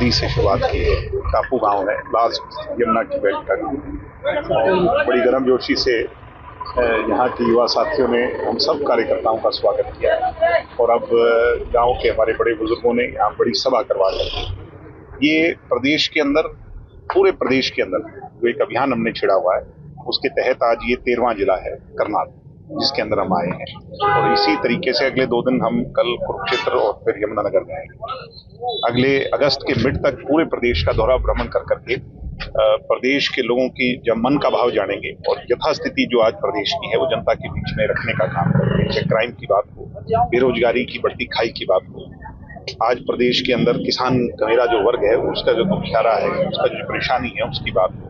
बद्री से शुरुआत की है, टापू गांव है, लास्ट यमुना की बेल्ट तक। और बड़ी गर्मजोशी से यहाँ के युवा साथियों ने हम सब कार्यकर्ताओं का स्वागत किया और अब गांव के हमारे बड़े बुजुर्गों ने यहाँ बड़ी सभा करवा दी। ये प्रदेश के अंदर, पूरे प्रदेश के अंदर जो एक अभियान हमने छिड़ा हुआ है, उसके तहत आज ये 13वां जिला है करनाल, जिसके अंदर हम आए हैं। और इसी तरीके से अगले 2 दिन हम कल कुरुक्षेत्र और फिर यमुनानगर जाएंगे। अगले अगस्त के मिड तक पूरे प्रदेश का दौरा भ्रमण कर करके प्रदेश के लोगों की जब मन का भाव जानेंगे और यथास्थिति जो आज प्रदेश की है वो जनता के बीच में रखने का काम करेंगे। चाहे क्राइम की बात हो, बेरोजगारी की बढ़ती खाई की बात हो, आज प्रदेश के अंदर किसान का मेरा जो वर्ग है उसका जो दुखियारा है, उसका जो परेशानी है उसकी बात हो,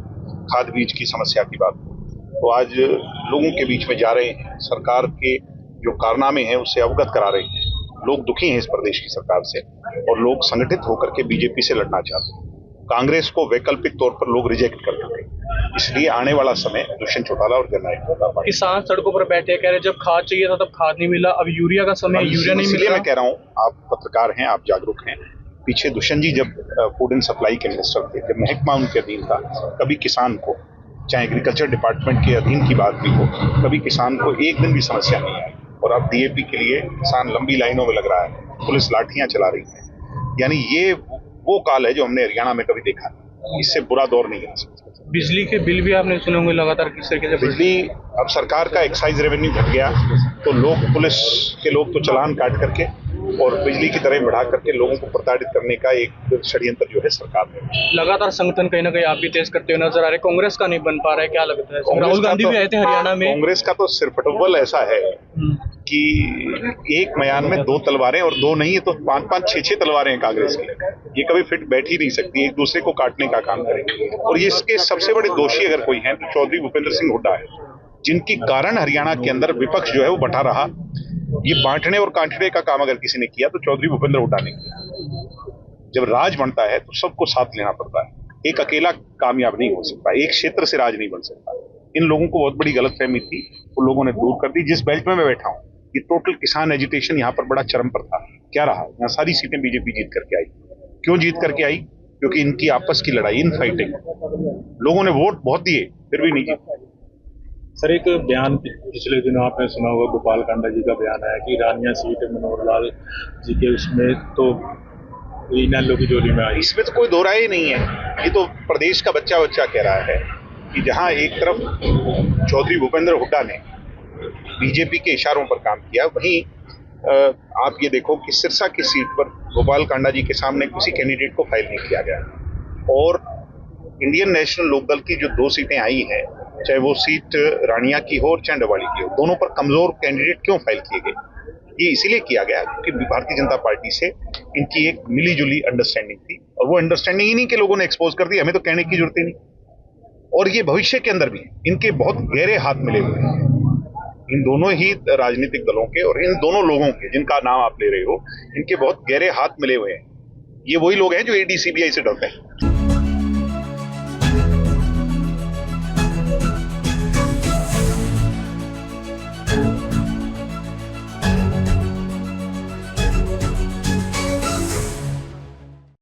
खाद बीज की समस्या की बात हो, तो आज लोगों के बीच में जा रहे हैं। सरकार के जो कारनामे हैं उससे अवगत करा रहे हैं। लोग दुखी हैं इस प्रदेश की सरकार से और लोग संगठित होकर के बीजेपी से लड़ना चाहते हैं। कांग्रेस को वैकल्पिक तौर पर लोग रिजेक्ट कर देते हैं। इसलिए आने वाला समय दुष्यंत चौटाला और जननायक किसान सड़कों पर बैठे कह रहे जब खाद चाहिए था तब खाद नहीं मिला, अब यूरिया का समय, यूरिया नहीं मिला। इसलिए मैं कह रहा हूँ, आप पत्रकार हैं, आप जागरूक हैं। पीछे दुष्यंत जी जब फूड एंड सप्लाई के मिनिस्टर थे, जब महकमा उनके अधीन था, कभी किसान को, चाहे एग्रीकल्चर डिपार्टमेंट के अधीन की बात भी हो, कभी किसान को एक दिन भी समस्या नहीं आई। और अब डीएपी के लिए किसान लंबी लाइनों में लग रहा है, पुलिस लाठियां चला रही है। यानी ये वो काल है जो हमने हरियाणा में कभी देखा नहीं। इससे बुरा दौर नहीं है। बिजली के बिल भी आपने सुने होंगे लगातार किस तरीके से बिजली, अब सरकार का एक्साइज रेवेन्यू घट गया तो लोग, पुलिस के लोग तो चालान काट करके और बिजली की दरें बढ़ा करके लोगों को प्रताड़ित करने का एक षड्यंत्र जो है सरकार ने। लगातार संगठन कहीं ना कहीं आप भी तेज करते हुए नजर आ रहे। कांग्रेस का नहीं बन पा रहा है, क्या लगता है? राहुल गांधी भी आए थे हरियाणा में। कांग्रेस का तो सिरफटुबल ऐसा है कि एक मयान में 2 तलवारें, और 2 नहीं है तो 5-5, 6-6 तलवारें हैं कांग्रेस की। ये कभी फिट बैठ ही नहीं सकती, एक दूसरे को काटने का काम करेंगे। और ये इसके सबसे बड़े दोषी अगर कोई है तो चौधरी भूपेंद्र सिंह हुड्डा है, जिनकी कारण हरियाणा के अंदर विपक्ष जो है वो बटा रहा। ये बांटने और काटने का काम अगर किसी ने किया तो चौधरी भूपेंद्र हुड्डा ने किया। जब राज बनता है तो सबको साथ लेना पड़ता है, एक अकेला कामयाब नहीं हो सकता, एक क्षेत्र से राज नहीं बन सकता। इन लोगों को बहुत बड़ी गलतफहमी थी, वो लोगों ने दूर कर दी। जिस बेल्ट में मैं बैठा हूँ, ये टोटल किसान एजिटेशन यहाँ पर बड़ा चरम पर था। क्या रहा, यहाँ सारी सीटें बीजेपी जीत करके आई। क्यों जीत करके आई? क्योंकि इनकी आपस की लड़ाई, इन फाइटिंग, लोगों ने वोट बहुत दिए फिर भी नहीं जीत। सर, एक बयान पिछले दिनों आपने सुना होगा, गोपाल कांडा जी का बयान आया कि रानिया सीट मनोहर लाल जी के उसमें तो इनेलो की जोली में आई। इसमें तो कोई दो राय ही नहीं है। ये तो प्रदेश का बच्चा कह रहा है कि जहां एक तरफ चौधरी भूपेंद्र हुड्डा ने बीजेपी के इशारों पर काम किया, वहीं आप ये देखो कि सिरसा की सीट पर गोपाल कांडा जी के सामने किसी कैंडिडेट को फाइल नहीं किया गया। और इंडियन नेशनल लोकदल की जो 2 सीटें आई हैं, चाहे वो सीट रानिया की हो और चाहे डवाली की हो, दोनों पर कमजोर कैंडिडेट क्यों फाइल किए गए? ये इसीलिए किया गया क्योंकि भारतीय जनता पार्टी से इनकी एक मिली जुली अंडरस्टैंडिंग थी, और वो अंडरस्टैंडिंग ही नहीं के लोगों ने एक्सपोज कर दी। हमें तो कहने की जरूरत ही नहीं। और ये भविष्य के अंदर भी इनके बहुत गहरे हाथ मिले हुए हैं, इन दोनों ही राजनीतिक दलों के और इन दोनों लोगों के जिनका नाम आप ले रहे हो, इनके बहुत गहरे हाथ मिले हुए हैं। ये वही लोग हैं जो ईडी सीबीआई से डरते हैं।